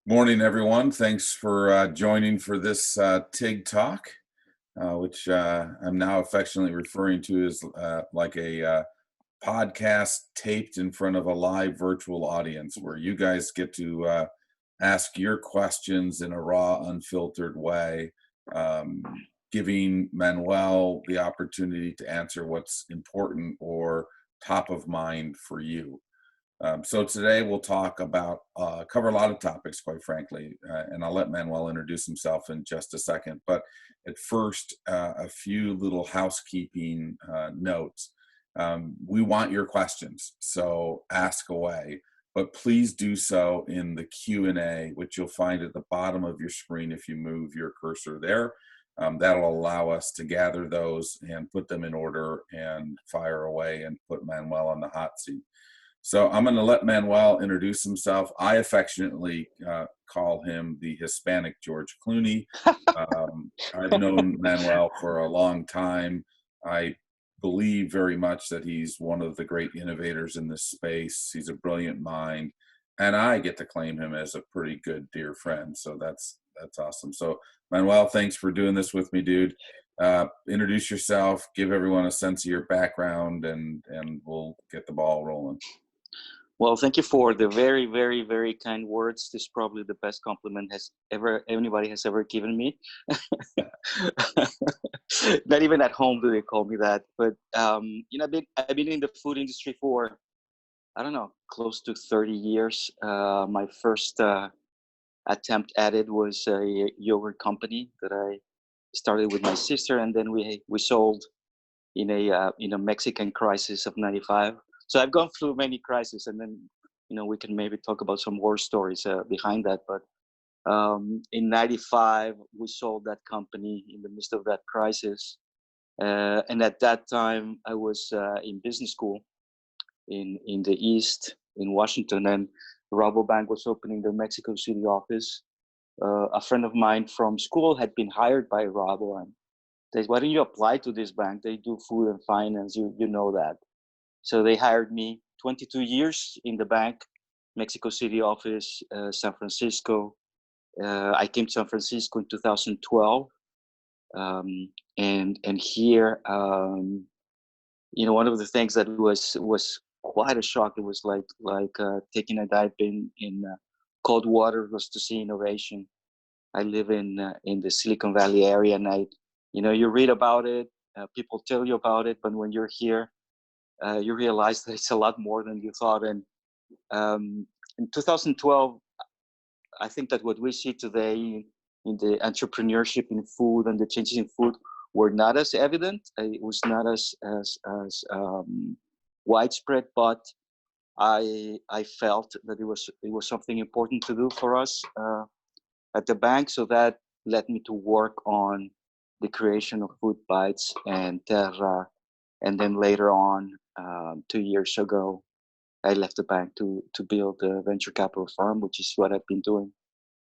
Morning, everyone. Thanks for joining for this TIG Talk, which I'm now affectionately referring to as like a podcast taped in front of a live virtual audience where you guys get to ask your questions in a raw, unfiltered way, um, giving Manuel the opportunity to answer what's important or top of mind for you. So today we'll talk about, cover a lot of topics, quite frankly, and I'll let Manuel introduce himself in just a second. But at first, a few little housekeeping notes. We want your questions, so ask away. But please do so in the Q&A, which you'll find at the bottom of your screen if you move your cursor there. That'll allow us to gather those and put them in order and fire away and put Manuel on the hot seat. So I'm going to let Manuel introduce himself. I affectionately call him the Hispanic George Clooney. I've known Manuel for a long time. I believe very much that he's one of the great innovators in this space. He's a brilliant mind, and I get to claim him as a pretty good dear friend. So that's awesome. So Manuel, thanks for doing this with me, dude. Introduce yourself, give everyone a sense of your background, and we'll get the ball rolling. Well, thank you for the very, very, very kind words. This is probably the best compliment anybody has ever given me. Not even at home do they call me that. But I've been in the food industry for, I don't know, close to 30 years. My first attempt at it was a yogurt company that I started with my sister, and then we sold in a Mexican crisis of '95. So I've gone through many crises, and then, we can maybe talk about some war stories behind that. But in '95, we sold that company in the midst of that crisis. And at that time, I was in business school in the East, in Washington, and Rabobank was opening their Mexico City office. A friend of mine from school had been hired by Rabo, and they said, "Why don't you apply to this bank? They do food and finance, you know that." So they hired me. 22 years in the bank, Mexico City office, San Francisco. I came to San Francisco in 2012, and here, one of the things that was quite a shock. It was like taking a dive in cold water, was to see innovation. I live in the Silicon Valley area, and you read about it, people tell you about it, but when you're here, you realize that it's a lot more than you thought. And in 2012, I think that what we see today in the entrepreneurship in food and the changes in food were not as evident. It was not as widespread, but I felt that it was something important to do for us at the bank. So that led me to work on the creation of FoodBytes and Terra. And then later on, 2 years ago, I left the bank to build a venture capital firm, which is what I've been doing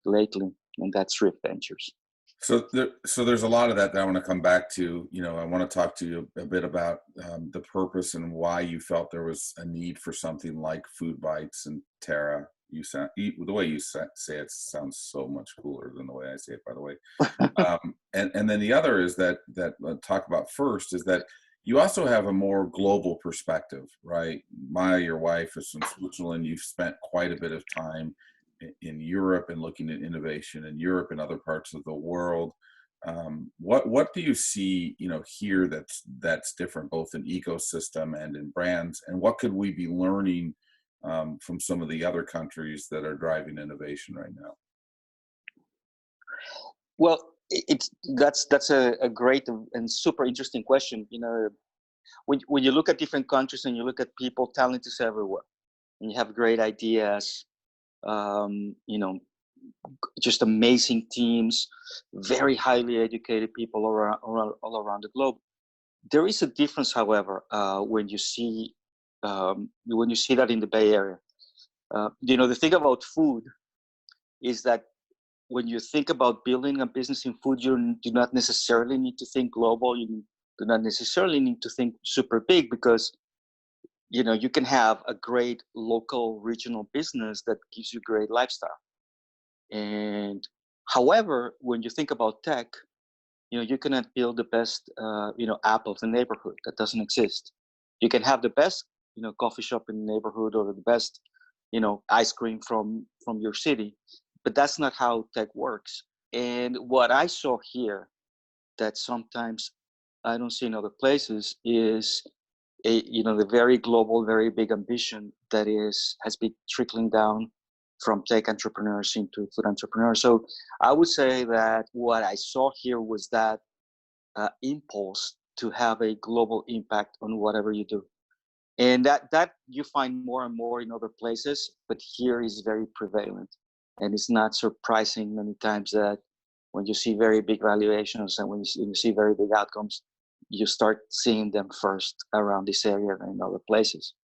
lately, and that's Riff Ventures. So there's a lot of that I want to come back to. I want to talk to you a bit about the purpose and why you felt there was a need for something like FoodBytes and Terra. The way you say it sounds so much cooler than the way I say it, by the way. And then the other is that talk about first is that you also have a more global perspective, right? Maya, your wife, is from Switzerland. You've spent quite a bit of time in Europe and looking at innovation in Europe and other parts of the world. What do you see, here that's different, both in ecosystem and in brands? And what could we be learning from some of the other countries that are driving innovation right now? Well, that's a great and super interesting question. When you look at different countries and you look at people, talent is everywhere, and you have great ideas. Just amazing teams, very highly educated people all around the globe. There is a difference, however, when you see that in the Bay Area. The thing about food is that when you think about building a business in food, you do not necessarily need to think global. You do not necessarily need to think super big, because you can have a great local regional business that gives you great lifestyle. And however, when you think about tech, you cannot build the best, app of the neighborhood. That doesn't exist. You can have the best, coffee shop in the neighborhood, or the best, ice cream from your city, but that's not how tech works. And what I saw here that sometimes I don't see in other places is the very global, very big ambition that has been trickling down from tech entrepreneurs into food entrepreneurs. So I would say that what I saw here was that impulse to have a global impact on whatever you do, and that you find more and more in other places, but here is very prevalent. And it's not surprising many times that when you see very big valuations and when you see very big outcomes, you start seeing them first around this area than in other places.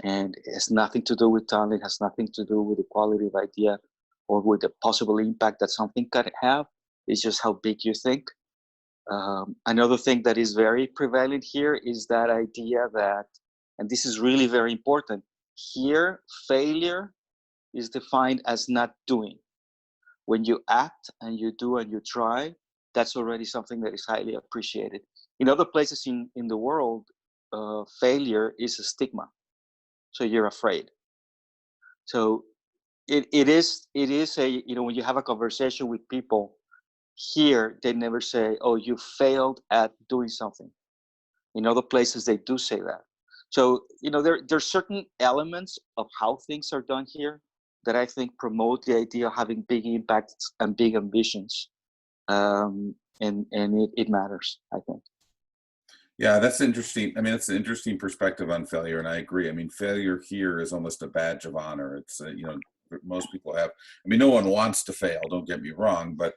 And it has nothing to do with talent. It has nothing to do with the quality of idea or with the possible impact that something could have. It's just how big you think. Another thing that is very prevalent here is that idea that, and this is really very important, here failure is defined as not doing. When you act and you do and you try, that's already something that is highly appreciated. In other places in the world, failure is a stigma. So you're afraid. So it is a, when you have a conversation with people here, they never say, oh, you failed at doing something. In other places, they do say that. So, there's certain elements of how things are done here that I think promote the idea of having big impacts and big ambitions. And it matters, I think. Yeah, that's interesting. I mean, that's an interesting perspective on failure, and I agree. I mean, failure here is almost a badge of honor. It's most people have. I mean, no one wants to fail. Don't get me wrong, but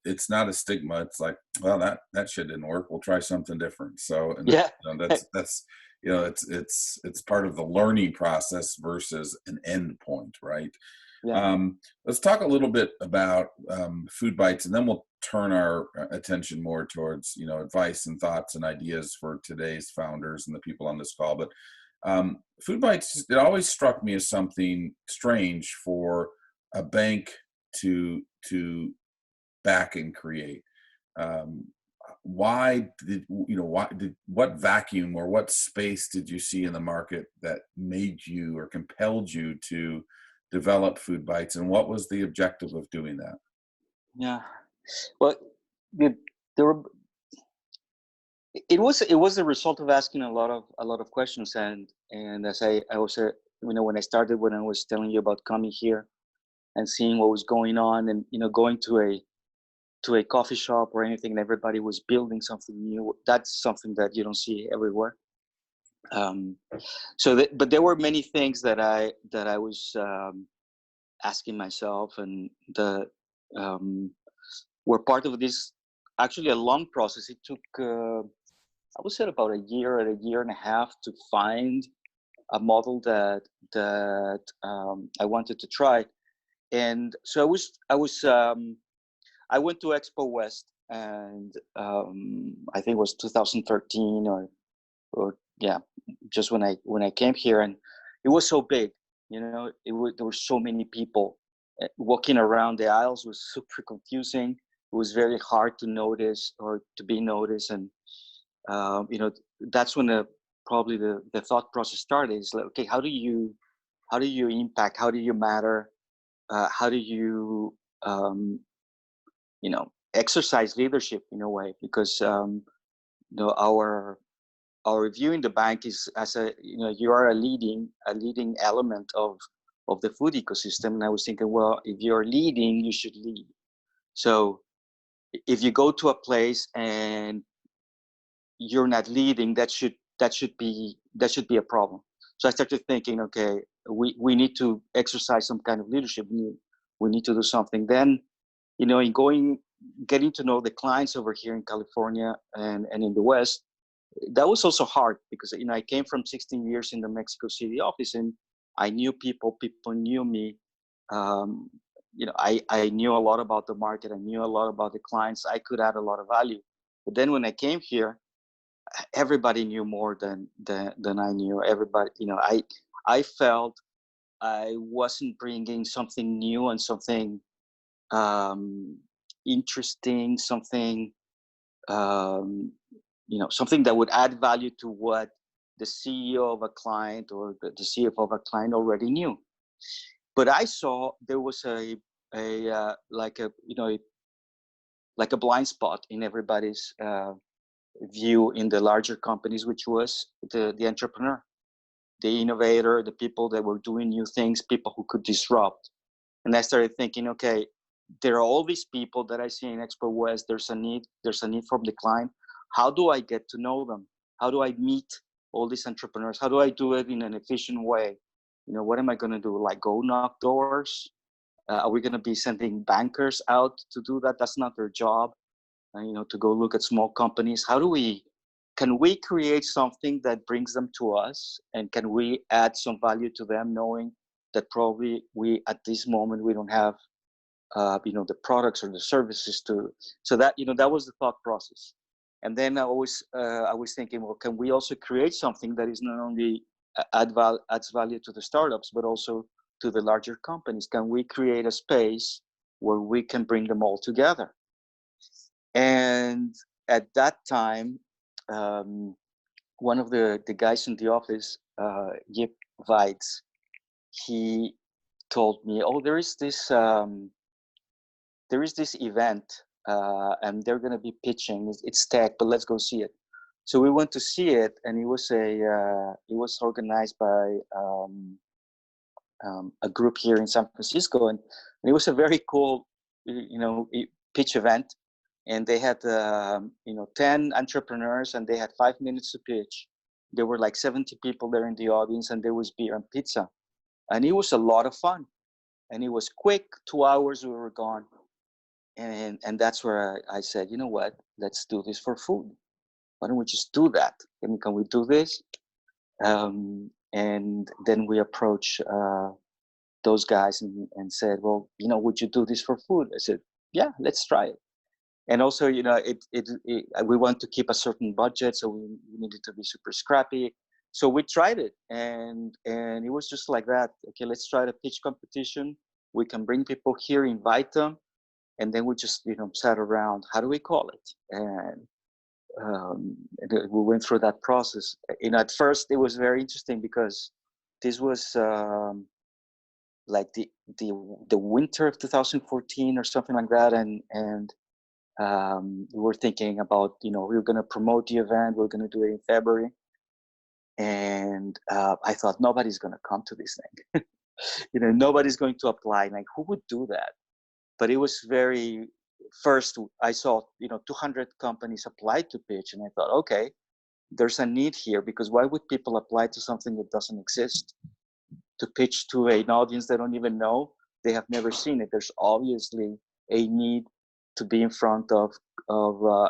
it's not a stigma. It's like, well, that shit didn't work. We'll try something different. So, and Yeah. that's it's part of the learning process versus an end point, right? Yeah. Let's talk a little bit about FoodBytes, and then we'll turn our attention more towards advice and thoughts and ideas for today's founders and the people on this call. But FoodBytes, it always struck me as something strange for a bank to back and create. What vacuum or what space did you see in the market that made you or compelled you to develop FoodBytes, and what was the objective of doing that? Yeah. Well, there were. It was a result of asking a lot of questions, and as I also, when I started, when I was telling you about coming here and seeing what was going on, and going to a coffee shop or anything, and everybody was building something new. That's something that you don't see everywhere. But there were many things that I was asking myself, and were part of this, actually a long process. It took I would say about a year and a half to find a model that I wanted to try. And so I went to Expo West, and I think it was 2013 or yeah, just when I came here, and it was so big, there were so many people. Walking around the aisles was super confusing. It was very hard to notice or to be noticed, and that's when probably the thought process started. Is like, okay, how do you impact? How do you matter? How do you exercise leadership in a way? Because our view in the bank is as you are a leading element of the food ecosystem. And I was thinking, well, if you're leading, you should lead. So if you go to a place and you're not leading, that should be a problem. So I started thinking, okay, we need to exercise some kind of leadership. We need to do something. Then, in getting to know the clients over here in California and in the West, that was also hard because I came from 16 years in the Mexico City office, and I knew people knew me. I knew a lot about the market. I knew a lot about the clients. I could add a lot of value. But then when I came here, everybody knew more than I knew. Everybody, I felt I wasn't bringing something new and something interesting, something something that would add value to what the CEO of a client or the CFO of a client already knew. But I saw there was a like a like a blind spot in everybody's view in the larger companies, which was the entrepreneur, the innovator, the people that were doing new things, people who could disrupt. And I started thinking, okay, there are all these people that I see in Expo West. There's a need from the client. How do I get to know them? How do I meet all these entrepreneurs? How do I do it in an efficient way? What am I going to do? Like go knock doors? Are we going to be sending bankers out to do that? That's not their job. To go look at small companies. Can we create something that brings them to us, and can we add some value to them, knowing that probably at this moment we don't have the products or the services so that that was the thought process. And then I was thinking, well, can we also create something that is not only adds value to the startups but also to the larger companies? Can we create a space where we can bring them all together? And at that time, one of the guys in the office, FoodBytes, he told me, "Oh, there is this event, and they're going to be pitching. It's tech, but let's go see it." So we went to see it, and it was organized by a group here in San Francisco, and it was a very cool, pitch event. And they had 10 entrepreneurs, and they had 5 minutes to pitch. There were like 70 people there in the audience, and there was beer and pizza, and it was a lot of fun. And it was quick. 2 hours, we were gone. And that's where I said, you know what? Let's do this for food. Why don't we just do that? Can we do this? And then we approached those guys and said, well, would you do this for food? I said, yeah, let's try it. And also, we want to keep a certain budget, so we needed to be super scrappy. So we tried it, and it was just like that. Okay, let's try the pitch competition. We can bring people here, invite them, and then we just sat around. How do we call it? And we went through that process. At first it was very interesting because this was like the winter of 2014 or something like that, and we were thinking about, we were going to promote the event. We're going to do it in February. And I thought, nobody's going to come to this thing. Nobody's going to apply. Like, who would do that? But it was first I saw, 200 companies applied to pitch. And I thought, okay, there's a need here, because why would people apply to something that doesn't exist? To pitch to an audience they don't even know, they have never seen it. There's obviously a need to be in front of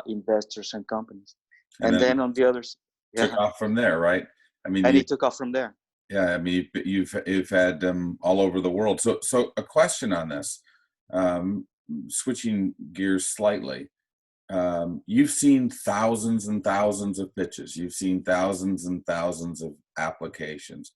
investors and companies. And then on the others, took off from there, right? I mean, and it took off from there. Yeah, I mean, you've had all over the world. So a question on this, switching gears slightly. You've seen thousands and thousands of pitches. You've seen thousands and thousands of applications.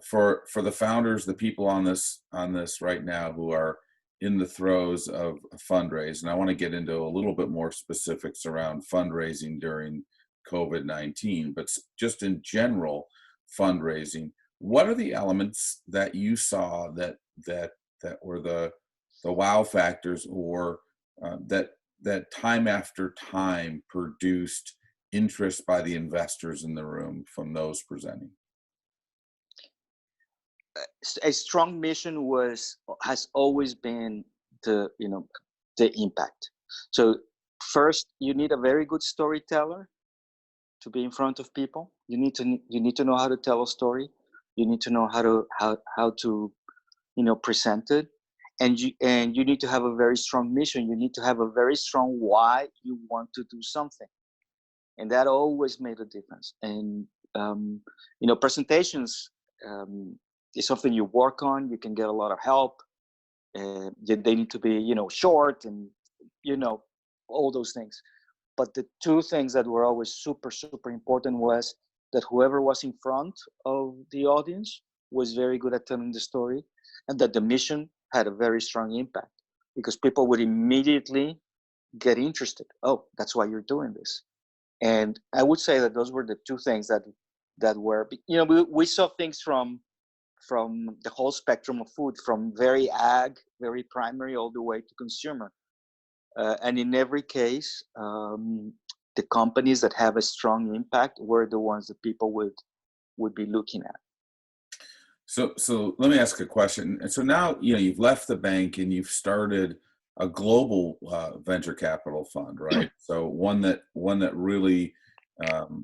For the founders, the people on this right now who are in the throes of a fundraise, and I want to get into a little bit more specifics around fundraising during COVID-19, but just in general, fundraising, what are the elements that you saw that were the wow factors, or that time after time produced interest by the investors in the room from those presenting? A strong mission has always been the impact. So first, you need a very good storyteller to be in front of people. You need to know how to tell a story. You need to know how to present it, and you need to have a very strong mission. You need to have a very strong why you want to do something, and that always made a difference. And presentations is something you work on. You can get a lot of help. They need to be short and all those things. But the two things that were always super, super important was that whoever was in front of the audience was very good at telling the story, and that the mission had a very strong impact. because people would immediately get interested. Oh, that's why you're doing this. And I would say that those were the two things that were, we saw things from the whole spectrum of food, from very ag, very primary, all the way to consumer. And in every case, the companies that have a strong impact were the ones that people would be looking at. So let me ask a question. And so now, you've left the bank and you've started a global venture capital fund, right? So one that really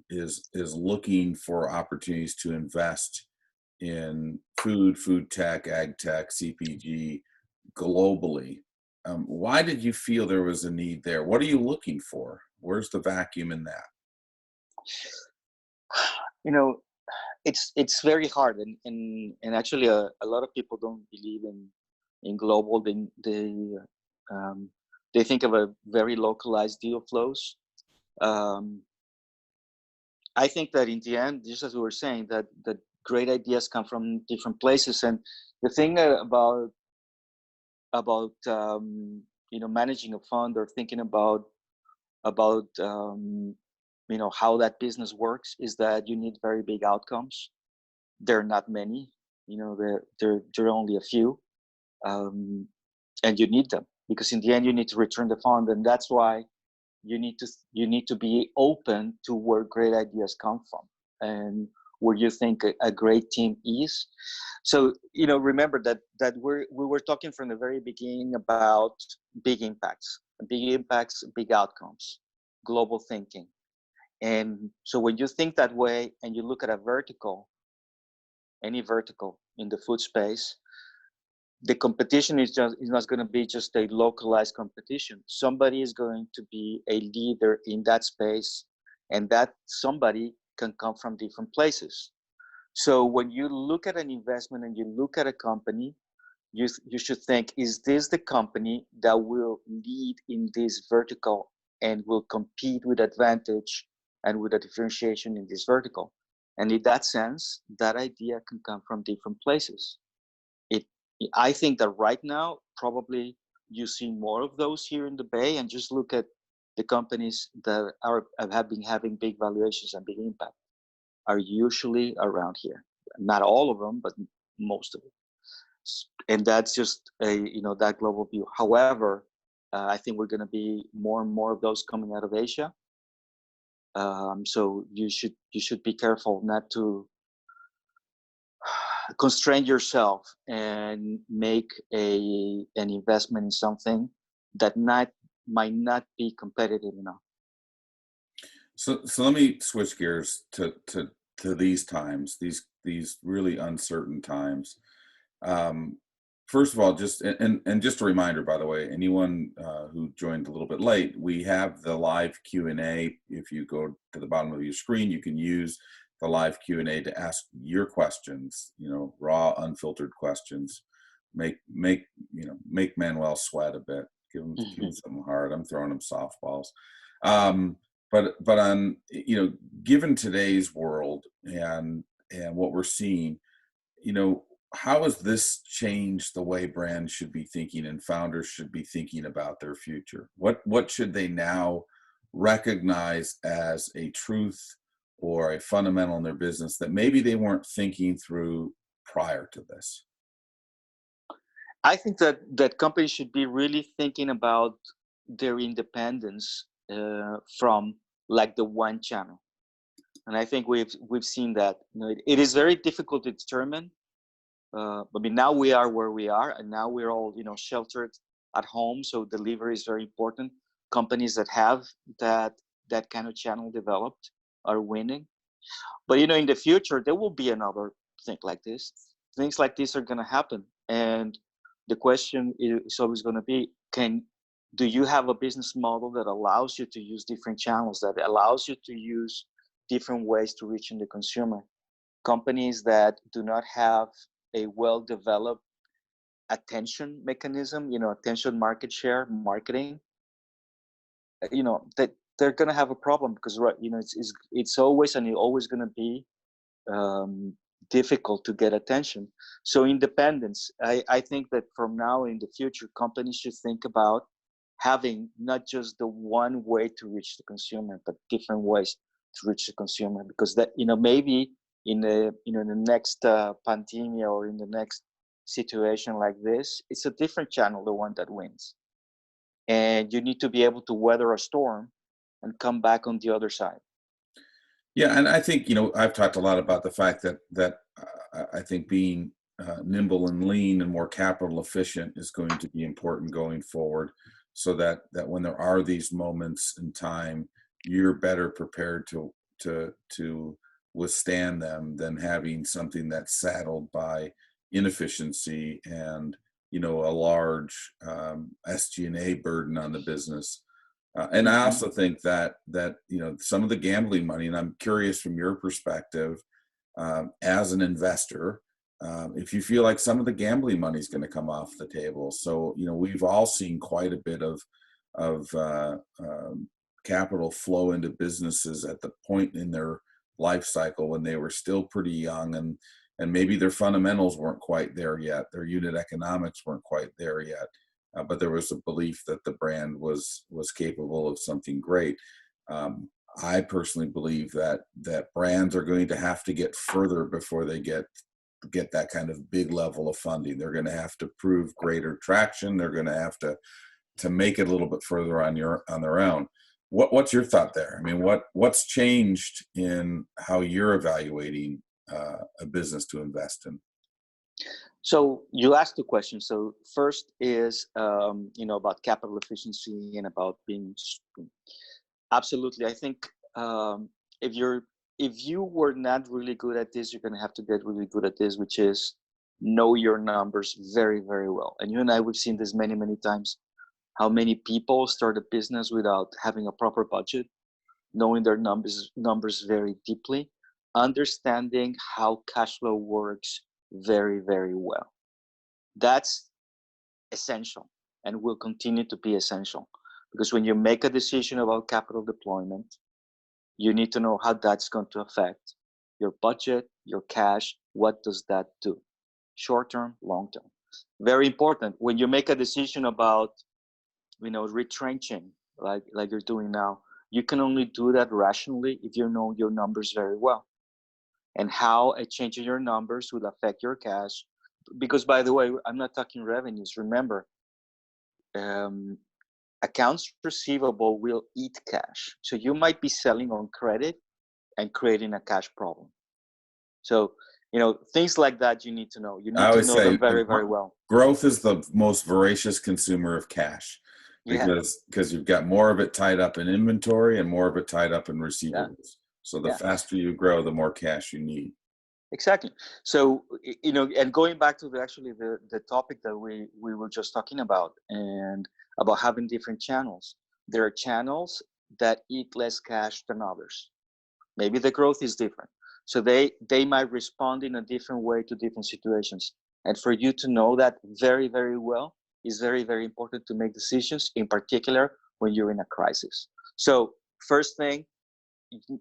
is looking for opportunities to invest in food tech, ag tech, CPG globally. Why did you feel there was a need there? What are you looking for? Where's the vacuum in that? It's very hard, and actually a lot of people don't believe in global. They think of a very localized deal flows. I think that in the end, just as we were saying, that great ideas come from different places, and the thing about managing a fund or thinking about how that business works is that you need very big outcomes. There are not many, there are only a few, and you need them because in the end you need to return the fund, and that's why you need to be open to where great ideas come from and where you think a great team is. So remember that we were talking from the very beginning about big impacts, big outcomes, global thinking. And so when you think that way and you look at any vertical in the food space, the competition is not going to be just a localized competition. Somebody is going to be a leader in that space, and that somebody can come from different places. So when you look at an investment and you look at a company, you should think, is this the company that will lead in this vertical and will compete with advantage and with a differentiation in this vertical? And in that sense, that idea can come from different places. I think that right now, probably you see more of those here in the Bay, and just look at the companies that have been having big valuations and big impact are usually around here. Not all of them, but most of them. And that's just that global view. However, I think we're going to be more and more of those coming out of Asia. So you should be careful not to constrain yourself and make an investment in something that might not be competitive enough. So let me switch gears to these times, these really uncertain times. First of all, just just a reminder, by the way, anyone who joined a little bit late, we have the live Q&A. If you go to the bottom of your screen, you can use the live Q&A to ask your questions, raw, unfiltered questions. Make Manuel sweat a bit. Give him something hard. I'm throwing him softballs. But on given today's world and what we're seeing, how has this changed the way brands should be thinking and founders should be thinking about their future? What should they now recognize as a truth or a fundamental in their business that maybe they weren't thinking through prior to this? I think that companies should be really thinking about their independence from like the one channel, and I think we've seen that. It is very difficult to determine. Now we are where we are, and now we're all sheltered at home, so delivery is very important. Companies that have that kind of channel developed are winning. But in the future there will be another thing like this. Things like this are going to happen, and the question is always going to be, do you have a business model that allows you to use different channels, that allows you to use different ways to reach the consumer? Companies that do not have a well-developed attention mechanism, attention, market share, marketing, that they're going to have a problem, because it's always going to be difficult to get attention. So independence, I think that from now in the future, companies should think about having not just the one way to reach the consumer, but different ways to reach the consumer, because that, maybe in the next pandemic or in the next situation like this, it's a different channel, the one that wins. And you need to be able to weather a storm and come back on the other side. Yeah, and I think, I've talked a lot about the fact that I think being nimble and lean and more capital efficient is going to be important going forward, so that when there are these moments in time, you're better prepared to withstand them than having something that's saddled by inefficiency and a large SG&A burden on the business. And I also think that some of the gambling money, and I'm curious from your perspective as an investor, if you feel like some of the gambling money is going to come off the table. So we've all seen quite a bit of capital flow into businesses at the point in their life cycle when they were still pretty young, and maybe their fundamentals weren't quite there yet, their unit economics weren't quite there yet. But there was a belief that the brand was capable of something great. I personally believe that brands are going to have to get further before they get that kind of big level of funding. They're going to have to prove greater traction. They're going to have to make it a little bit further on their own. What's your thought there? I mean, what's changed in how you're evaluating a business to invest in? So you asked two questions. So first is, about capital efficiency and about being absolutely. I think if you were not really good at this, you're going to have to get really good at this, which is know your numbers very, very well. And you and I, we've seen this many, many times, how many people start a business without having a proper budget, knowing their numbers very deeply, understanding how cash flow works very, very well. That's essential and will continue to be essential, because when you make a decision about capital deployment, you need to know how that's going to affect your budget, your cash. What does that do? Short term, long term. Very important. When you make a decision about, retrenching, like you're doing now, you can only do that rationally if you know your numbers very well, and how a change in your numbers will affect your cash. Because, by the way, I'm not talking revenues. Remember, accounts receivable will eat cash. So you might be selling on credit and creating a cash problem. So, things like that you need to know. You need to know them very, very well. Growth is the most voracious consumer of cash, because you've got more of it tied up in inventory and more of it tied up in receivables. Yeah. So the faster you grow, the more cash you need. Exactly. So, and going back to the topic that we were just talking about, and about having different channels. There are channels that eat less cash than others. Maybe the growth is different. So they might respond in a different way to different situations. And for you to know that very, very well is very, very important to make decisions, in particular when you're in a crisis. So first thing,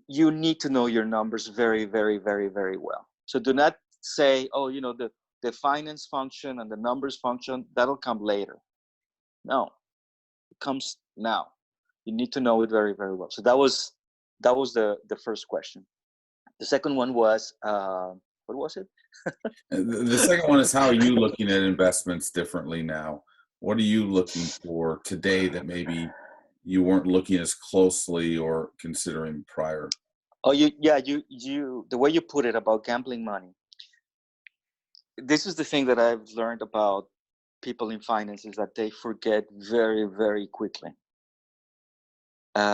you need to know your numbers very, very, very, very well. So do not say, oh, the finance function and the numbers function, that'll come later. No, it comes now. You need to know it very, very well. So that was the first question. The second one was, what was it? The second one is, how are you looking at investments differently now? What are you looking for today that maybe you weren't looking as closely or considering prior? Oh, the way you put it about gambling money. This is the thing that I've learned about people in finance, is that they forget very, very quickly. It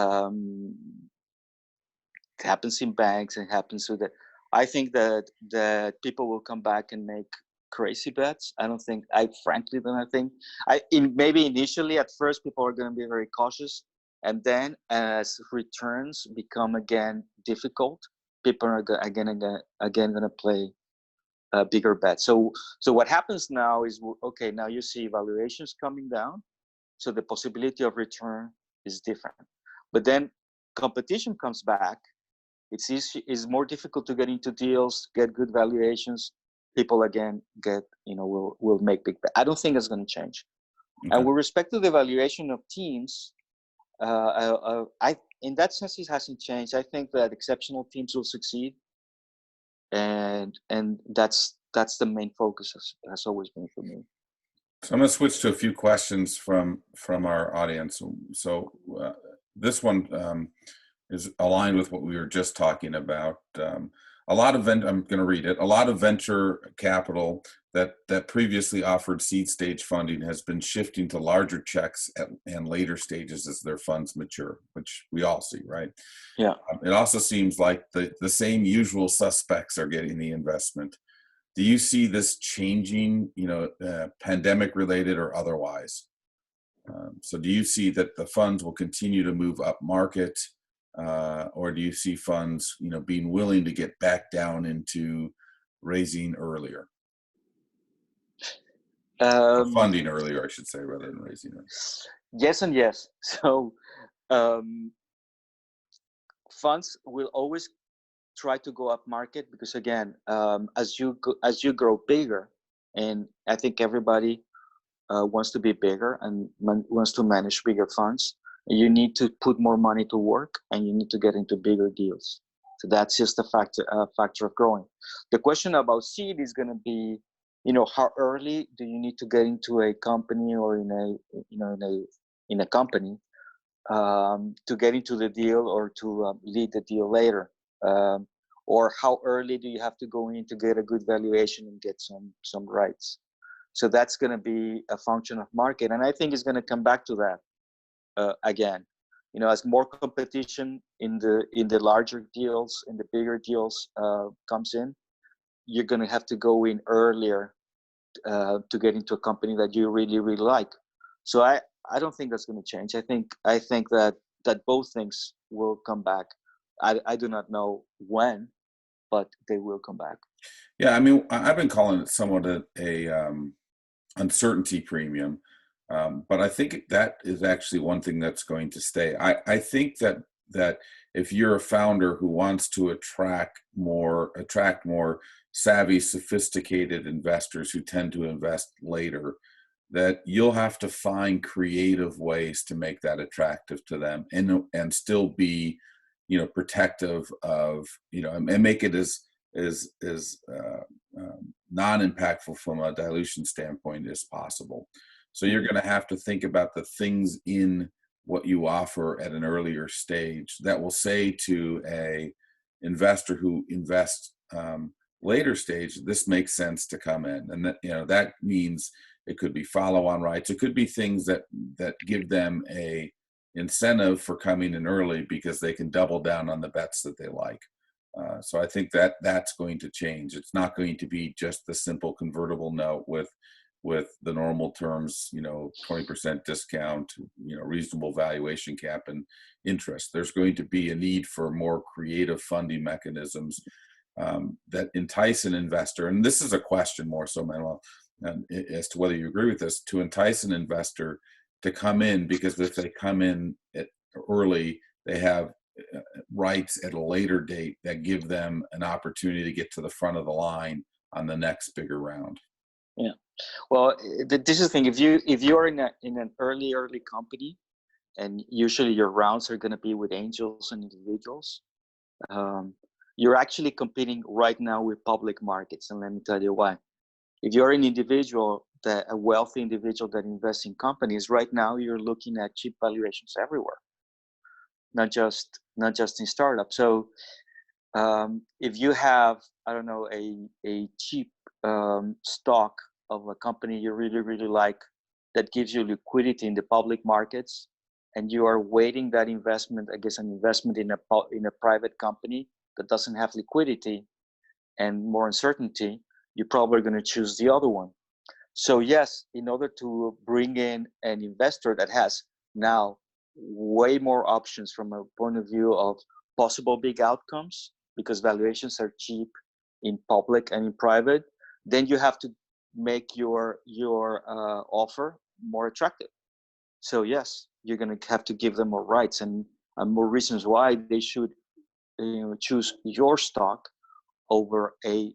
happens in banks, and happens with it. I think that people will come back and make crazy bets. Frankly don't think. Maybe initially at first people are going to be very cautious, and then as returns become again difficult, people are again going to play bigger bets. So what happens now is, okay, now you see valuations coming down, so the possibility of return is different. But then competition comes back, It's easy. It's more difficult to get into deals, get good valuations. People again get, will make big bet. I don't think it's going to change. Okay. And with respect to the valuation of teams, I in that sense it hasn't changed. I think that exceptional teams will succeed, and that's the main focus has always been for me. So I'm going to switch to a few questions from our audience. So this one is aligned with what we were just talking about. A lot of I'm going to read it. A lot of venture capital that previously offered seed stage funding has been shifting to larger checks and later stages as their funds mature, which we all see, right? Yeah. It also seems like the same usual suspects are getting the investment. Do you see this changing, pandemic related or otherwise? So do you see that the funds will continue to move up market, or do you see funds, being willing to get back down into raising earlier? Or funding earlier, I should say, rather than raising earlier. Yes and yes. So funds will always try to go up market because again, as you grow bigger, and I think everybody wants to be bigger and wants to manage bigger funds, you need to put more money to work and you need to get into bigger deals. So that's just a factor of growing. The question about seed is going to be, how early do you need to get into a company or in a company to get into the deal or to lead the deal later, or how early do you have to go in to get a good valuation and get some rights. So that's going to be a function of market, and I think it's going to come back to that again. As more competition in the larger deals, in the bigger deals comes in, you're going to have to go in earlier to get into a company that you really really like. So I don't think that's going to change. I think that both things will come back. I do not know when, but they will come back. Yeah, I mean, I've been calling it somewhat a uncertainty premium, but I think that is actually one thing that's going to stay. I think that if you're a founder who wants to attract more savvy, sophisticated investors who tend to invest later, that you'll have to find creative ways to make that attractive to them and still be, protective of, and make it as non-impactful from a dilution standpoint as possible. So you're going to have to think about the things in what you offer at an earlier stage that will say to a investor who invests later stage, this makes sense to come in. And that means it could be follow-on rights. It could be things that give them a incentive for coming in early because they can double down on the bets that they like. So I think that's going to change. It's not going to be just the simple convertible note with the normal terms, 20% discount, reasonable valuation cap and interest. There's going to be a need for more creative funding mechanisms that entice an investor. And this is a question more so, Manuel, as to whether you agree with this, to entice an investor to come in, because if they come in early, they have rights at a later date that give them an opportunity to get to the front of the line on the next bigger round. Yeah, well, this is the thing. If you are in an early company, and usually your rounds are going to be with angels and individuals, you're actually competing right now with public markets, and let me tell you why. If you're an individual, a wealthy individual that invests in companies, right now you're looking at cheap valuations everywhere, not just in startups. So if you have, I don't know, a cheap stock of a company you really really like that gives you liquidity in the public markets, and you are weighting that investment against an investment in a private company that doesn't have liquidity and more uncertainty, you're probably going to choose the other one. So yes, in order to bring in an investor that has now way more options from a point of view of possible big outcomes, because valuations are cheap in public and in private, then you have to make your offer more attractive. So yes, you're going to have to give them more rights and more reasons why they should choose your stock over a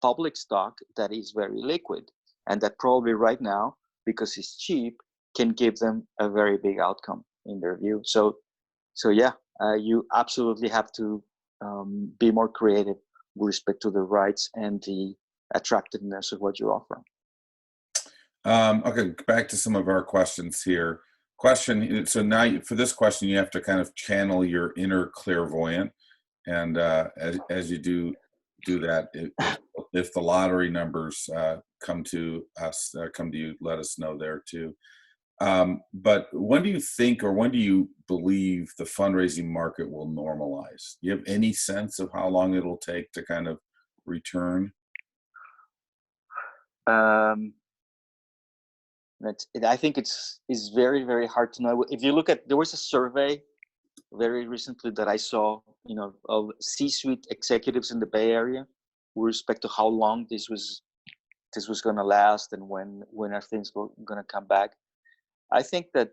public stock that is very liquid, and that probably right now, because it's cheap, can give them a very big outcome in their view. So yeah, you absolutely have to be more creative with respect to the rights and the attractiveness of what you offer. Okay, back to some of our questions here. Question. So now, for this question, you have to kind of channel your inner clairvoyant, and as you do that, if the lottery numbers come to us, come to you, let us know there too. But when do you think, or when do you believe the fundraising market will normalize? Do you have any sense of how long it'll take to kind of return? I think it's very, very hard to know. If you look at, there was a survey very recently that I saw, of C-suite executives in the Bay Area with respect to how long this was going to last, and when are things going to come back. I think that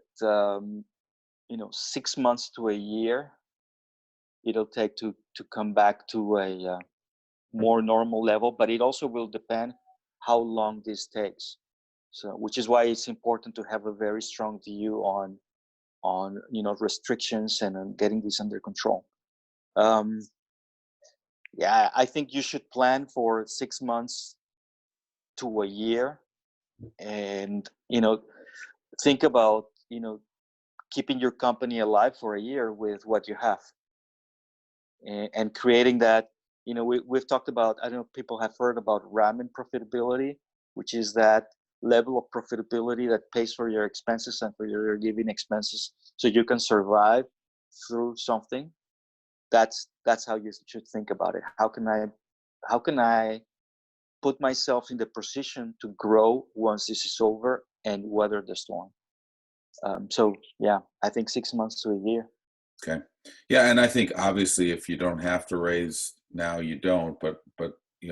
6 months to a year it'll take to come back to a more normal level, but it also will depend how long this takes. So, which is why it's important to have a very strong view on restrictions and on getting this under control. Yeah, I think you should plan for 6 months to a year, and think about keeping your company alive for a year with what you have, and creating that. We've talked about, I don't know if people have heard about ramen profitability, which is that level of profitability that pays for your expenses and for your living expenses, so you can survive through something. That's how you should think about it. How can I put myself in the position to grow once this is over and weather the storm? So yeah, I think 6 months to a year. Okay. Yeah, and I think obviously if you don't have to raise now, you don't. But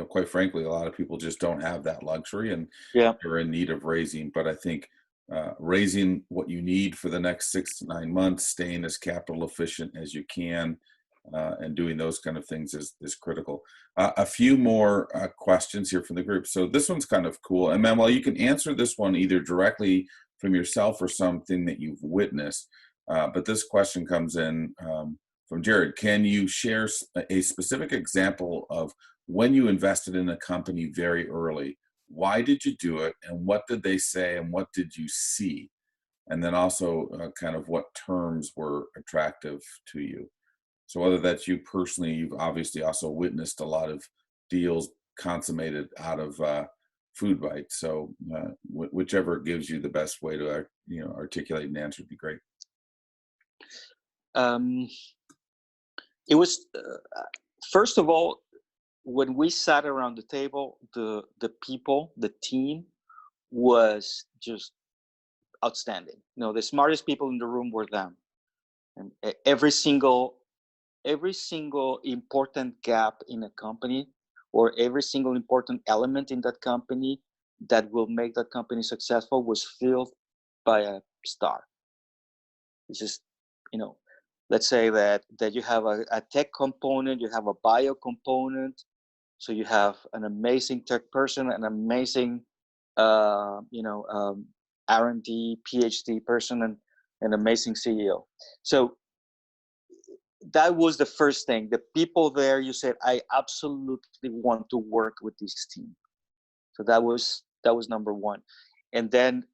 quite frankly, a lot of people just don't have that luxury, and Yeah. they're in need of raising. But I think raising what you need for the next 6 to 9 months, staying as capital efficient as you can, and doing those kind of things is critical. A few more questions here from the group. So this one's kind of cool. And Manuel, you can answer this one either directly from yourself or something that you've witnessed. But this question comes in from Jared. Can you share a specific example of when you invested in a company very early? Why did you do it, and what did they say, and what did you see? And then also kind of what terms were attractive to you? So whether that's you personally, you've obviously also witnessed a lot of deals consummated out of FoodBytes. So whichever gives you the best way to articulate an answer would be great. It was first of all, when we sat around the table, the people, the team was just outstanding. The smartest people in the room were them, and every single important gap in a company, or every single important element in that company that will make that company successful, was filled by a star. It's just, let's say that you have a tech component, you have a bio component. So you have an amazing tech person, an amazing, R&D, PhD person, and an amazing CEO. So that was the first thing. The people there, you said, I absolutely want to work with this team. So that was number one. And then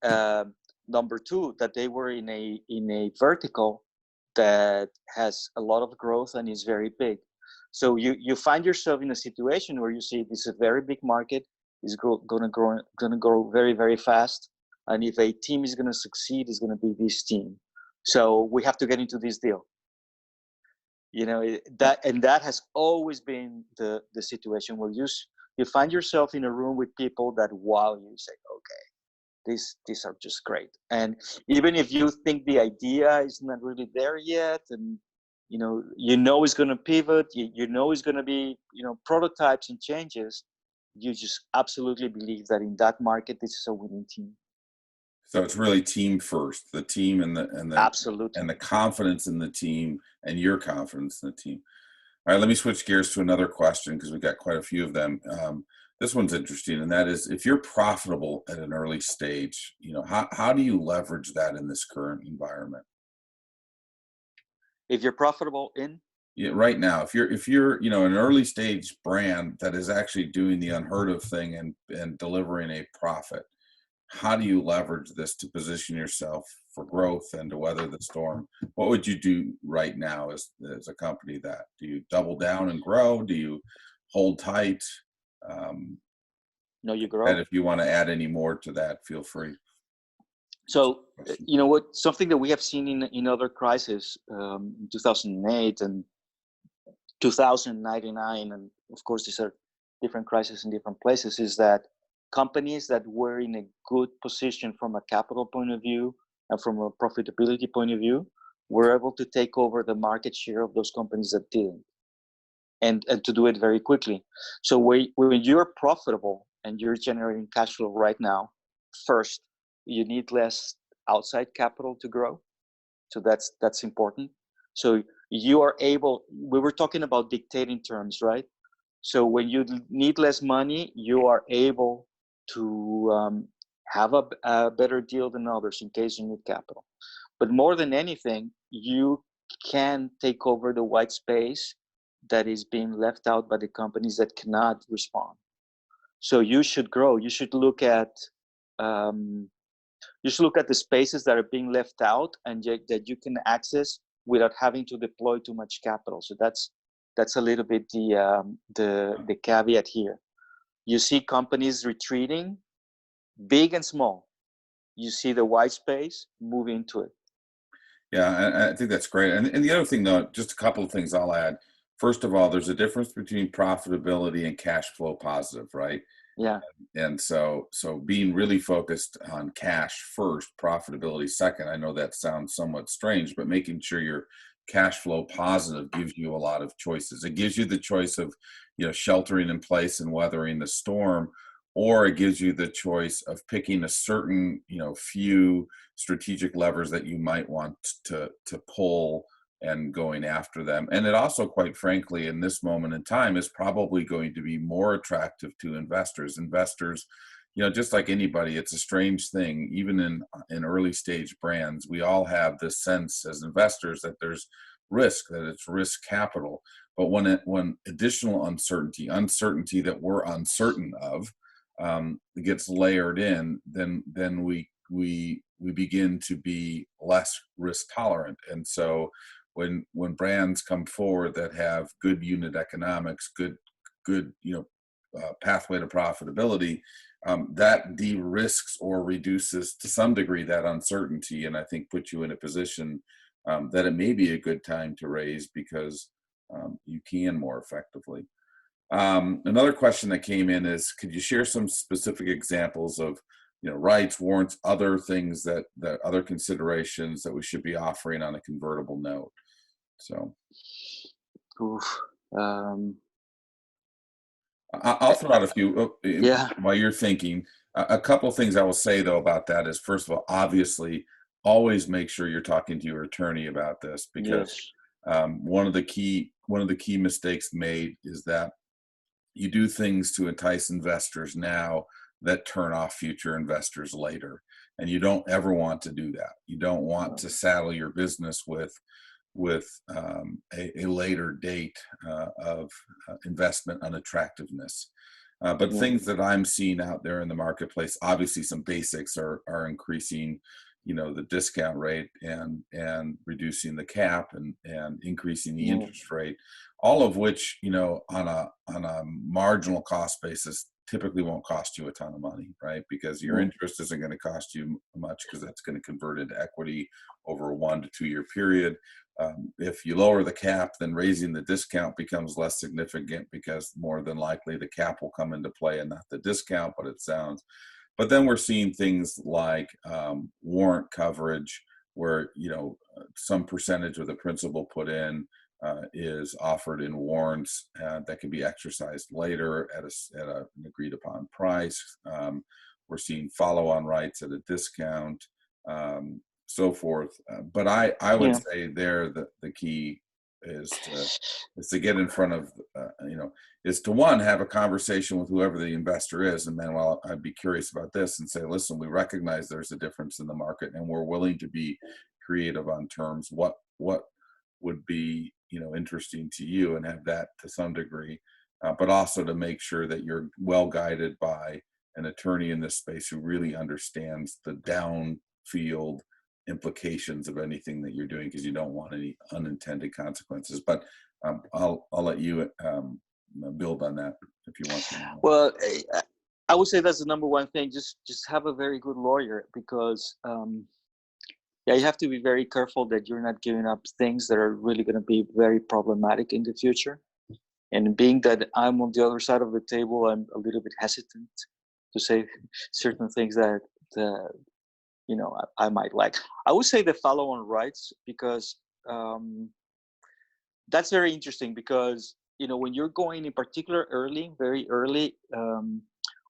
number two, that they were in a vertical that has a lot of growth and is very big. So you find yourself in a situation where you see this is a very big market, is going to grow very, very fast. And if a team is going to succeed, it's going to be this team. So we have to get into this deal. That has always been the situation where you find yourself in a room with people that wow, you say, okay, these are just great. And even if you think the idea is not really there yet, and it's going to pivot, it's going to be prototypes and changes, you just absolutely believe that in that market this is a winning team. So it's really team first, the team and the Absolutely, and the confidence in the team, and your confidence in the team. All right, let me switch gears to another question because we've got quite a few of them. This one's interesting, and that is, if you're profitable at an early stage, how do you leverage that in this current environment? If you're profitable in, Yeah, right now, if you're an early stage brand that is actually doing the unheard of thing and delivering a profit, how do you leverage this to position yourself for growth and to weather the storm? What would you do right now as a company? That do you double down and grow? Do you hold tight? Um, you and grow. if you want to add any more to that, feel free. So, Question. you know what? Something that we have seen in other crises, 2008 and 2099, and of course these are different crises in different places, is that companies that were in a good position from a capital point of view and from a profitability point of view were able to take over the market share of those companies that didn't, and to do it very quickly. So when you're profitable and you're generating cash flow right now, first, you need less outside capital to grow. So that's important. So you are able, we were talking about dictating terms, right? So when you need less money, you are able to have a better deal than others in case you need capital. But more than anything, you can take over the white space that is being left out by the companies that cannot respond. So you should grow. Um, you should look at the spaces that are being left out and that you can access without having to deploy too much capital. So that's a little bit the caveat here. You see companies retreating, big and small. You see the white space, move into it. Yeah, I think that's great. And the other thing, though, just a couple of things I'll add. First of all, there's a difference between profitability and cash flow positive, right? Yeah. And so being really focused on cash first, profitability second. I know that sounds somewhat strange, but making sure you're cash flow positive gives you a lot of choices. It gives you the choice of, sheltering in place and weathering the storm, or it gives you the choice of picking a certain, few strategic levers that you might want to pull and going after them. And it also, quite frankly, in this moment in time, is probably going to be more attractive to investors. Investors, just like anybody, it's a strange thing. Even in early stage brands, we all have this sense as investors that there's risk, that it's risk capital. But when additional uncertainty that we're uncertain of, gets layered in, then we begin to be less risk tolerant. And so when brands come forward that have good unit economics, good pathway to profitability, that de-risks or reduces to some degree that uncertainty, and I think puts you in a position that it may be a good time to raise because you can more effectively. Another question that came in is, could you share some specific examples of, rights, warrants, other things that other considerations that we should be offering on a convertible note? So Oof. Um, I'll throw out a few yeah. while you're thinking. A couple of things I will say though about that is, first of all, obviously, always make sure you're talking to your attorney about this, because Yes. one of the key mistakes made is that you do things to entice investors now that turn off future investors later. And you don't ever want to do that. You don't want to saddle your business with a later date of investment unattractiveness. But Yeah. things that I'm seeing out there in the marketplace, obviously some basics are increasing, the discount rate and reducing the cap and increasing the Yeah. interest rate, all of which, on a marginal cost basis, typically won't cost you a ton of money, right? Because your Yeah. interest isn't going to cost you much, because that's going to convert into equity over a 1 to 2 year period. If you lower the cap, then raising the discount becomes less significant, because more than likely the cap will come into play and not the discount, but it sounds. But then we're seeing things like warrant coverage, where some percentage of the principal put in is offered in warrants that can be exercised later at an agreed upon price. We're seeing follow-on rights at a discount. So forth. But I would Yeah. say they're the key is to get in front of, is to one, have a conversation with whoever the investor is. And Manuel, I'd be curious about this and say, listen, we recognize there's a difference in the market and we're willing to be creative on terms. What would be, interesting to you, and have that to some degree, but also to make sure that you're well guided by an attorney in this space who really understands the downfield implications of anything that you're doing, because you don't want any unintended consequences. But I'll let you build on that if you want to. Well, I would say that's the number one thing. Just have a very good lawyer, because you have to be very careful that you're not giving up things that are really going to be very problematic in the future. And being that I'm on the other side of the table, I'm a little bit hesitant to say certain things that I might like. I would say the follow-on rights, because that's very interesting, because when you're going in particular very early,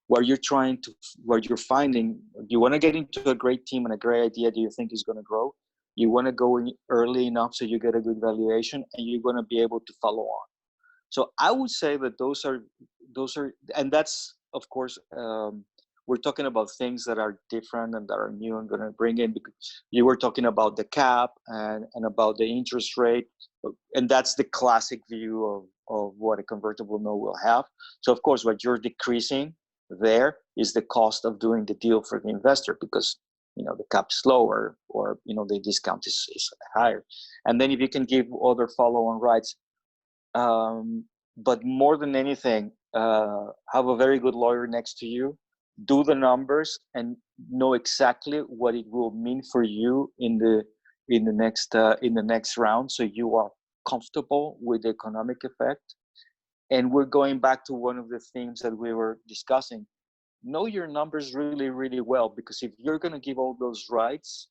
where you're finding, you want to get into a great team and a great idea that you think is going to grow. You want to go in early enough so you get a good valuation, and you're going to be able to follow on. So I would say that those are, and that's, of course, we're talking about things that are different and that are new and going to bring in, because you were talking about the cap and about the interest rate. And that's the classic view of what a convertible note will have. So of course, what you're decreasing there is the cost of doing the deal for the investor, because the cap is lower, or the discount is higher. And then if you can give other follow-on rights, but more than anything, have a very good lawyer next to you, do the numbers, and know exactly what it will mean for you in the next round, so you are comfortable with the economic effect. And we're going back to one of the themes that we were discussing. Know your numbers really, really well, because if you're going to give all those rights,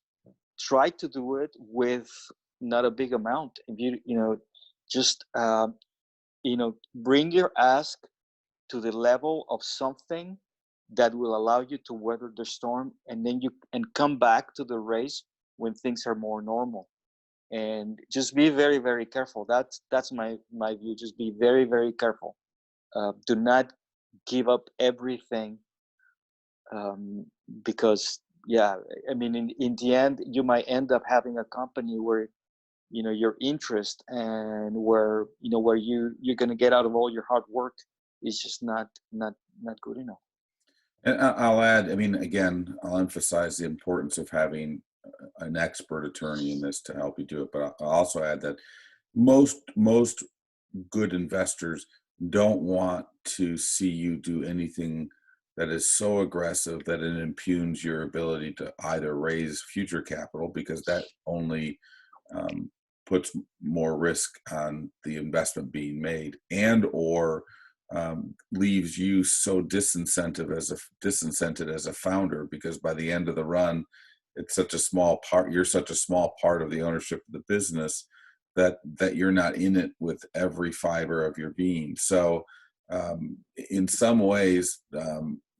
try to do it with not a big amount. If just bring your ask to the level of something that will allow you to weather the storm, and then you can come back to the race when things are more normal. And just be very, very careful. That's my view. Just be very, very careful. Do not give up everything, because in the end, you might end up having a company where your interest and where you're going to get out of all your hard work is just not good enough. And I'll add, again, I'll emphasize the importance of having an expert attorney in this to help you do it. But I'll also add that most good investors don't want to see you do anything that is so aggressive that it impugns your ability to either raise future capital, because that only puts more risk on the investment being made, and or leaves you so disincented as a founder, because by the end of the run, it's such a small part. You're such a small part of the ownership of the business that you're not in it with every fiber of your being. So in some ways,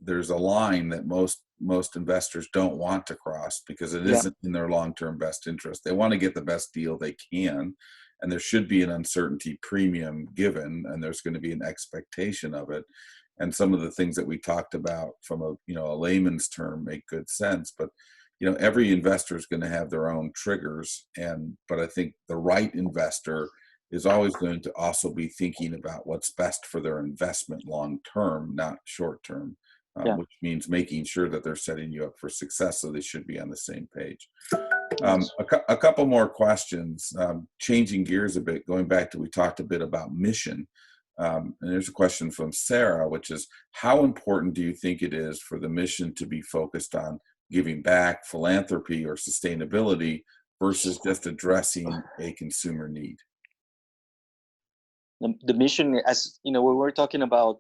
there's a line that most investors don't want to cross, because it isn't in their long-term best interest. They want to get the best deal they can, and there should be an uncertainty premium given, and there's going to be an expectation of it. And some of the things that we talked about from a layman's term make good sense, but every investor is going to have their own triggers. But I think the right investor is always going to also be thinking about what's best for their investment long term, not short term, which means making sure that they're setting you up for success. So they should be on the same page. A couple more questions, changing gears a bit, going back to, we talked a bit about mission. And there's a question from Sarah, which is, how important do you think it is for the mission to be focused on giving back, philanthropy, or sustainability versus just addressing a consumer need? The mission, as when we're talking about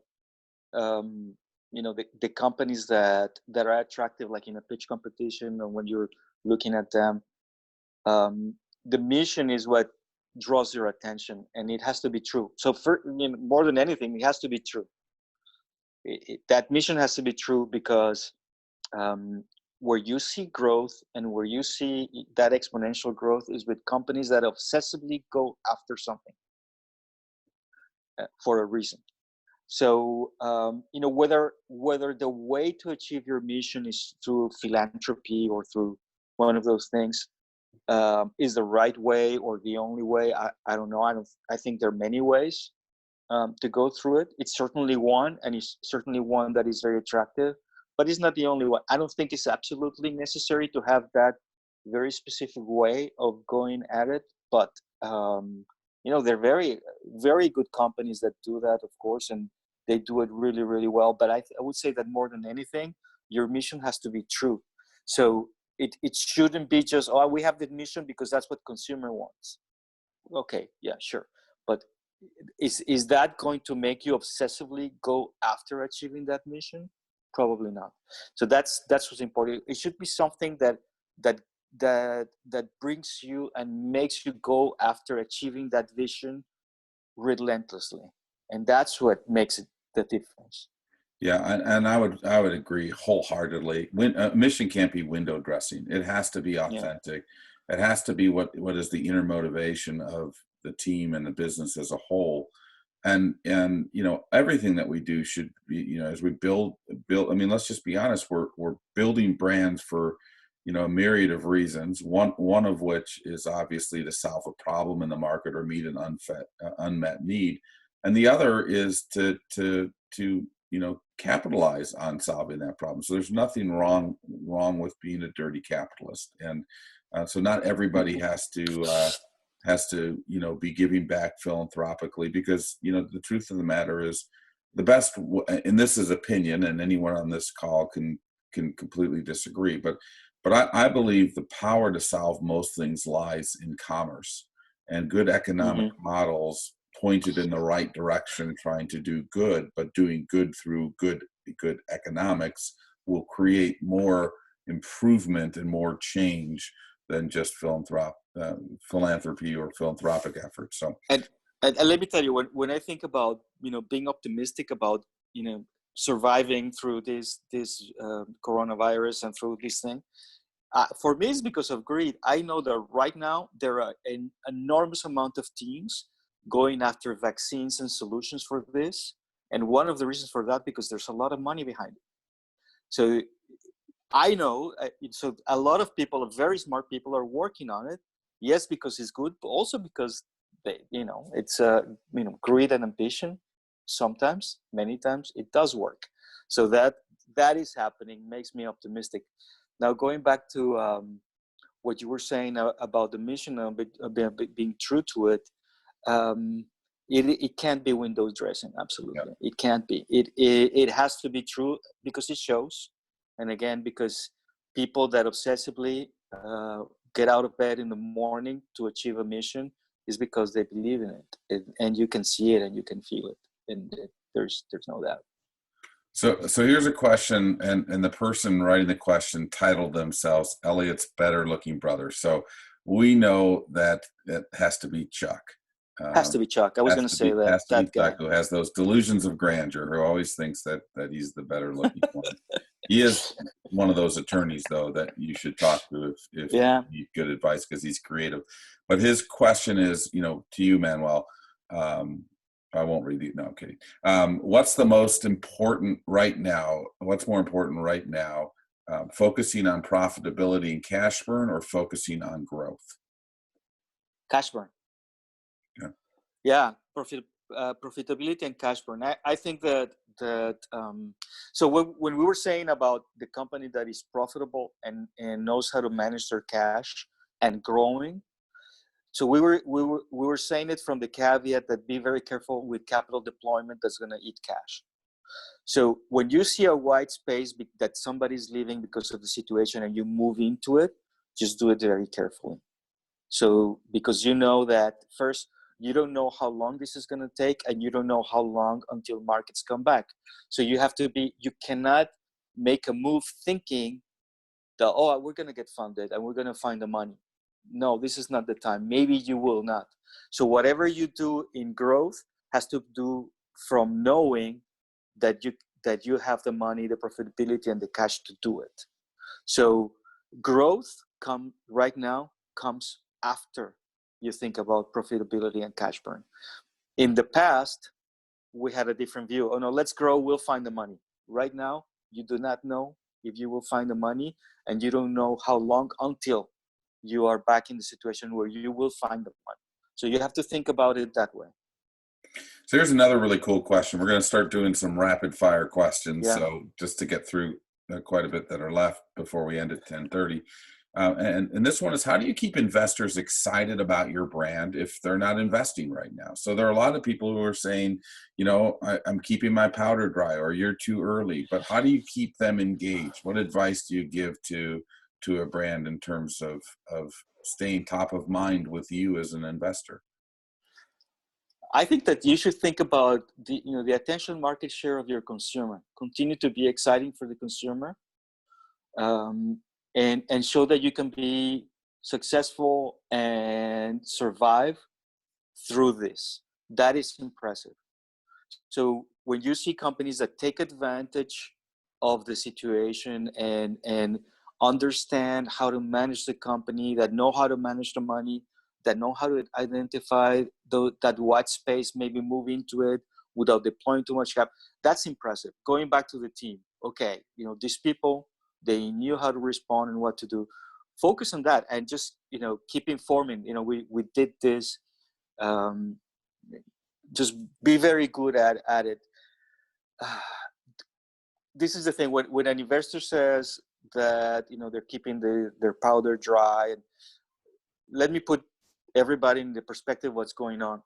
the companies that are attractive, like in a pitch competition, or when you're looking at them, the mission is what draws your attention, and it has to be true. So more than anything, it has to be true. That mission has to be true, because where you see growth and where you see that exponential growth is with companies that obsessively go after something for a reason. So, whether the way to achieve your mission is through philanthropy or through one of those things, is the right way or the only way. I don't know. I think there are many ways to go through it. It's certainly one, and it's certainly one that is very attractive, but it's not the only one. I don't think it's absolutely necessary to have that very specific way of going at it. But they're very, very good companies that do that, of course, and they do it really, really well. But I would say that more than anything, your mission has to be true. So it shouldn't be just, oh, we have the mission because that's what consumer wants. Okay, yeah, sure. But is that going to make you obsessively go after achieving that mission? Probably not. So that's what's important. It should be something that brings you and makes you go after achieving that vision relentlessly, and that's what makes it the difference. Yeah, and I would agree wholeheartedly. Mission can't be window dressing. It has to be authentic. Yeah. It has to be what is the inner motivation of the team and the business as a whole. And everything that we do should be, as we build. I mean, let's just be honest. We're building brands for a myriad of reasons. One of which is obviously to solve a problem in the market or meet an unmet need, and the other is to capitalize on solving that problem. So there's nothing wrong with being a dirty capitalist, and so not everybody has to be giving back philanthropically, because the truth of the matter is the best, and this is opinion, and anyone on this call can completely disagree, but I believe the power to solve most things lies in commerce, and good economic models pointed in the right direction, trying to do good, but doing good through good economics will create more improvement and more change than just philanthropy or philanthropic efforts. So, and let me tell you, when I think about being optimistic about surviving through this coronavirus and through this thing, for me, it's because of greed. I know that right now there are an enormous amount of teams going after vaccines and solutions for this, and one of the reasons for that, because there's a lot of money behind it. So I know, so a lot of people, very smart people, are working on it. Yes, because it's good, but also because it's greed and ambition. Sometimes, many times, it does work. So that is happening, makes me optimistic. Now, going back to what you were saying about the mission of being true to it, it can't be window dressing. Absolutely, yeah. It can't be. It has to be true because it shows. And again, because people that obsessively get out of bed in the morning to achieve a mission is because they believe in it, and you can see it and you can feel it, and there's no doubt. So here's a question, and the person writing the question titled themselves Elliot's Better Looking Brother. So we know that it has to be Chuck. Has to be Chuck. I was going to say that. Has to be Chuck, who has those delusions of grandeur, who always thinks that he's the better looking one. He is one of those attorneys, though, that you should talk to if you need good advice, because he's creative. But his question is, to you, Manuel. I won't read it. No, I'm kidding. What's the most important right now? What's more important right now? Focusing on profitability and cash burn, or focusing on growth? Cash burn. Yeah, profitability and cash burn. I think that so when we were saying about the company that is profitable and knows how to manage their cash and growing, so we were saying it from the caveat that be very careful with capital deployment that's going to eat cash. So when you see a white space that somebody's leaving because of the situation and you move into it, just do it very carefully. So because you know that first, you don't know how long this is going to take, and you don't know how long until markets come back. So you cannot make a move thinking that, we're going to get funded and we're going to find the money. No, this is not the time. Maybe you will not. So whatever you do in growth has to do from knowing that you have the money, the profitability, and the cash to do it. So growth right now comes after you think about profitability and cash burn. In the past, we had a different view. Oh no, let's grow, we'll find the money. Right now, you do not know if you will find the money, and you don't know how long until you are back in the situation where you will find the money. So you have to think about it that way. So here's another really cool question. We're going to start doing some rapid fire questions. Yeah. So just to get through quite a bit that are left before we end at 10:30. And this one is, how do you keep investors excited about your brand if they're not investing right now? So there are a lot of people who are saying, I'm keeping my powder dry, or you're too early. But how do you keep them engaged? What advice do you give to a brand in terms of staying top of mind with you as an investor? I think that you should think about the attention market share of your consumer. Continue to be exciting for the consumer, and show that you can be successful and survive through this. That is impressive. So when you see companies that take advantage of the situation and understand how to manage the company, that know how to manage the money, that know how to identify that white space, maybe move into it without deploying too much cap, that's impressive. Going back to the team, okay, these people, they knew how to respond and what to do. Focus on that and just keep informing. We did this. Just be very good at it. This is the thing, when an investor says that they're keeping their powder dry, and let me put everybody in the perspective of what's going on.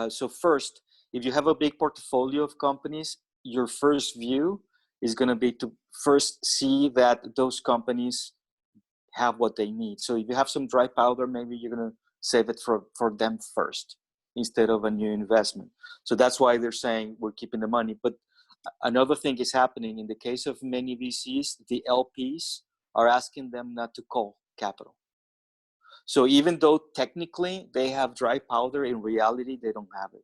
So first, if you have a big portfolio of companies, your first view is going to be to first see that those companies have what they need. So if you have some dry powder, maybe you're going to save it for them first instead of a new investment. So that's why they're saying we're keeping the money. But another thing is happening in the case of many VCs, the LPs are asking them not to call capital. So even though technically they have dry powder, in reality they don't have it,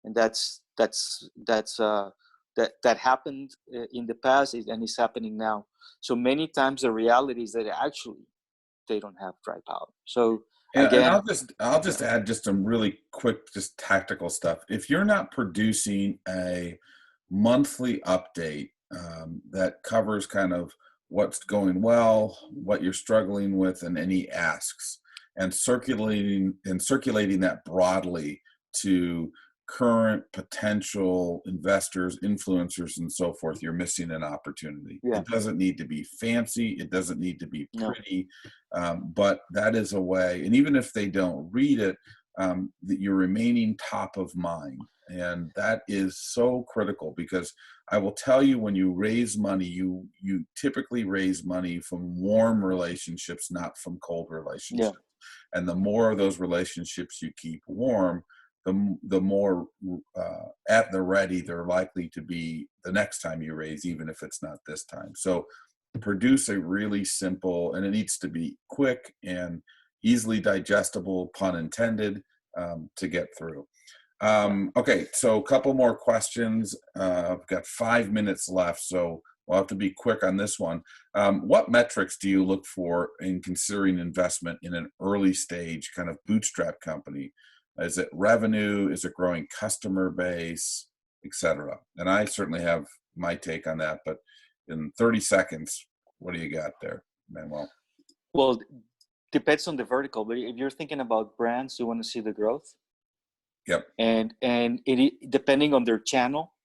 and that happened in the past and is happening now. So many times the reality is that actually they don't have dry powder. So again, and I'll just add just some really quick, just tactical stuff. If you're not producing a monthly update that covers kind of what's going well, what you're struggling with, and any asks, and circulating that broadly to current potential investors, influencers, and so forth, you're missing an opportunity. Yeah. It doesn't need to be fancy. It doesn't need to be pretty, but that is a way. And even if they don't read it, that you're remaining top of mind. And that is so critical, because I will tell you, when you raise money, you typically raise money from warm relationships, not from cold relationships. Yeah. And the more of those relationships you keep warm, the more at the ready they're likely to be the next time you raise, even if it's not this time. So produce a really simple, and it needs to be quick and easily digestible, pun intended, to get through. Okay, so a couple more questions. I've got 5 minutes left, so we'll have to be quick on this one. What metrics do you look for in considering investment in an early stage kind of bootstrap company? Is it revenue? Is it growing customer base, et cetera? And I certainly have my take on that, but in 30 seconds, what do you got there, Manuel? Well, depends on the vertical, but if you're thinking about brands, you want to see the growth. Yep. And it depending on their channel.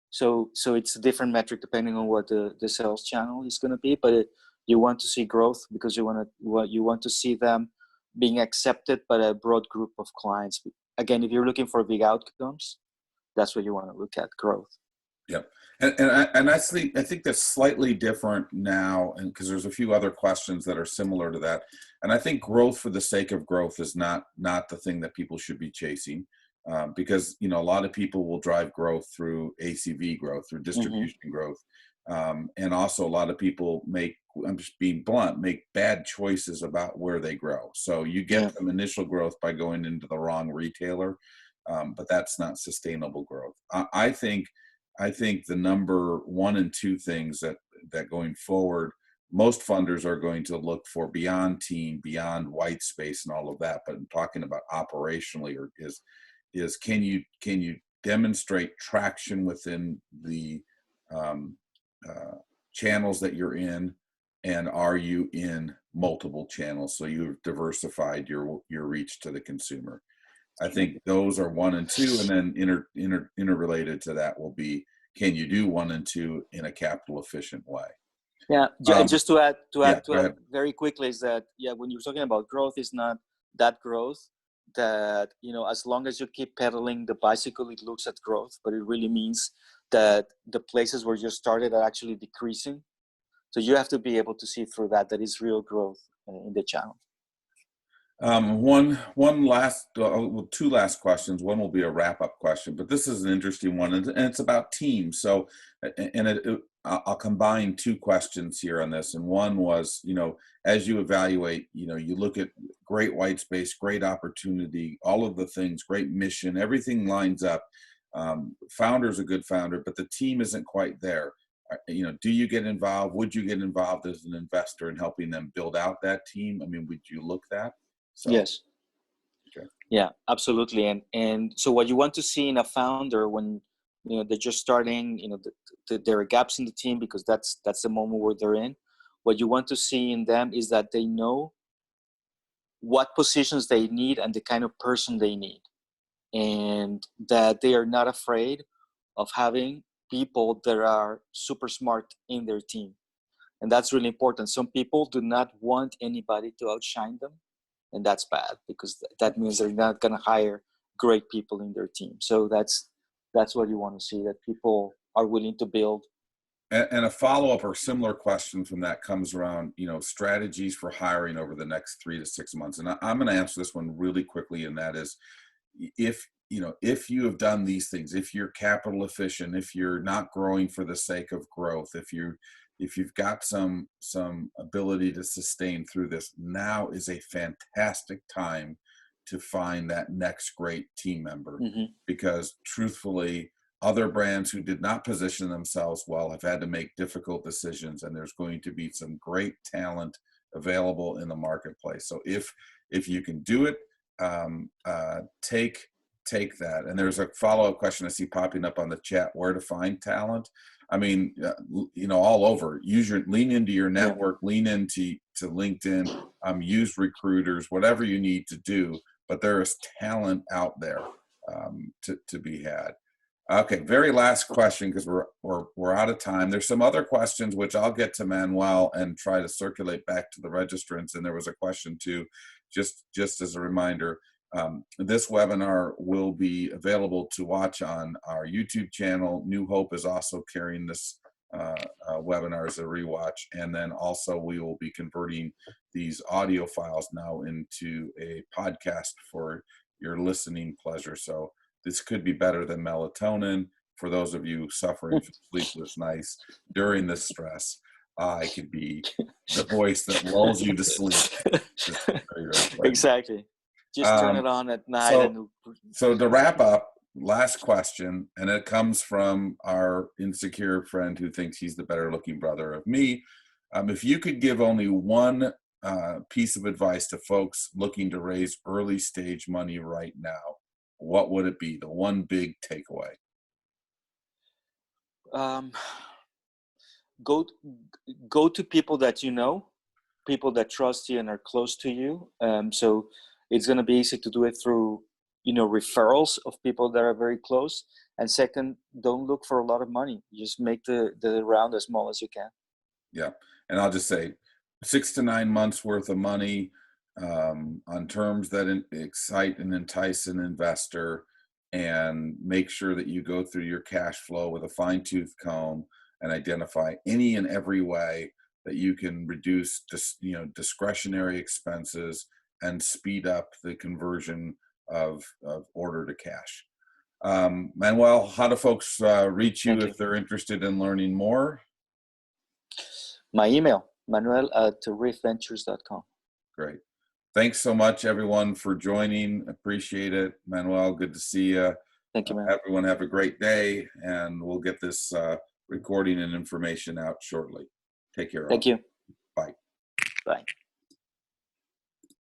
So it's a different metric depending on what the sales channel is going to be, but you want to see growth because you want to see them being accepted by a broad group of clients. Again, if you're looking for big outcomes, that's what you want to look at, growth. Yep. And I think that's slightly different now, and because there's a few other questions that are similar to that. And I think growth for the sake of growth is not the thing that people should be chasing, because a lot of people will drive growth through ACV growth, through distribution growth, and also a lot of people make, I'm just being blunt, make bad choices about where they grow. So you get some initial growth by going into the wrong retailer, but that's not sustainable growth. I think the number one and two things that going forward most funders are going to look for beyond team, beyond white space and all of that. But in talking about operationally, or is can you demonstrate traction within the channels that you're in, and are you in multiple channels? So you've diversified your reach to the consumer. I think those are 1 and 2, and then interrelated to that will be, can you do 1 and 2 in a capital efficient way? Yeah, just to add very quickly is that, when you're talking about growth, is not that growth that, as long as you keep pedaling the bicycle, it looks at growth, but it really means that the places where you started are actually decreasing. So you have to be able to see through that is real growth in the channel. Two last questions. One will be a wrap-up question, but this is an interesting one, and it's about teams. So, I'll combine 2 questions here on this. And one was, as you evaluate, you look at great white space, great opportunity, all of the things, great mission, everything lines up. Founder's a good founder, but the team isn't quite there. Do you get involved? Would you get involved as an investor in helping them build out that team? I mean, would you look that? So, yes. Okay. Yeah, absolutely. And so what you want to see in a founder when they're just starting, there are gaps in the team because that's the moment where they're in. What you want to see in them is that they know what positions they need and the kind of person they need, and that they are not afraid of having people that are super smart in their team. And that's really important. Some people do not want anybody to outshine them. And that's bad, because that means they're not going to hire great people in their team. So that's what you want to see, that people are willing to build. And a follow-up or similar question from that comes around, strategies for hiring over the next 3 to 6 months. And I'm going to answer this one really quickly. And that is, if you have done these things, if you're capital efficient, if you're not growing for the sake of growth, if you've got some ability to sustain through this, now is a fantastic time to find that next great team member. Mm-hmm. Because truthfully, other brands who did not position themselves well have had to make difficult decisions, and there's going to be some great talent available in the marketplace. So if you can do it, take that. And there's a follow-up question I see popping up on the chat: where to find talent? I mean, all over. Lean into your network, lean into LinkedIn, use recruiters, whatever you need to do. But there is talent out there to be had. Okay, very last question, because we're out of time. There's some other questions which I'll get to Manuel and try to circulate back to the registrants. And there was a question too, just as a reminder. This webinar will be available to watch on our YouTube channel. New Hope is also carrying this webinar as a rewatch. And then also we will be converting these audio files now into a podcast for your listening pleasure. So this could be better than melatonin for those of you suffering from sleepless nights during this stress. I could be the voice that lulls you to sleep. Exactly. Just turn it on at night. So to wrap up, last question, and it comes from our insecure friend who thinks he's the better looking brother of me. If you could give only one piece of advice to folks looking to raise early stage money right now, what would it be? The one big takeaway? Go to people that you know, people that trust you and are close to you. So it's going to be easy to do it through, referrals of people that are very close. And second, don't look for a lot of money. Just make the round as small as you can. Yeah. And I'll just say 6 to 9 months worth of money on terms that excite and entice an investor, and make sure that you go through your cash flow with a fine-tooth comb and identify any and every way that you can reduce discretionary expenses and speed up the conversion of order to cash. Manuel, how do folks reach you if they're interested in learning more? My email, manuel@riffventures.com. Great. Thanks so much, everyone, for joining. Appreciate it. Manuel, good to see you. Thank you, man. Everyone have a great day, and we'll get this recording and information out shortly. Take care. Thank you. Bye.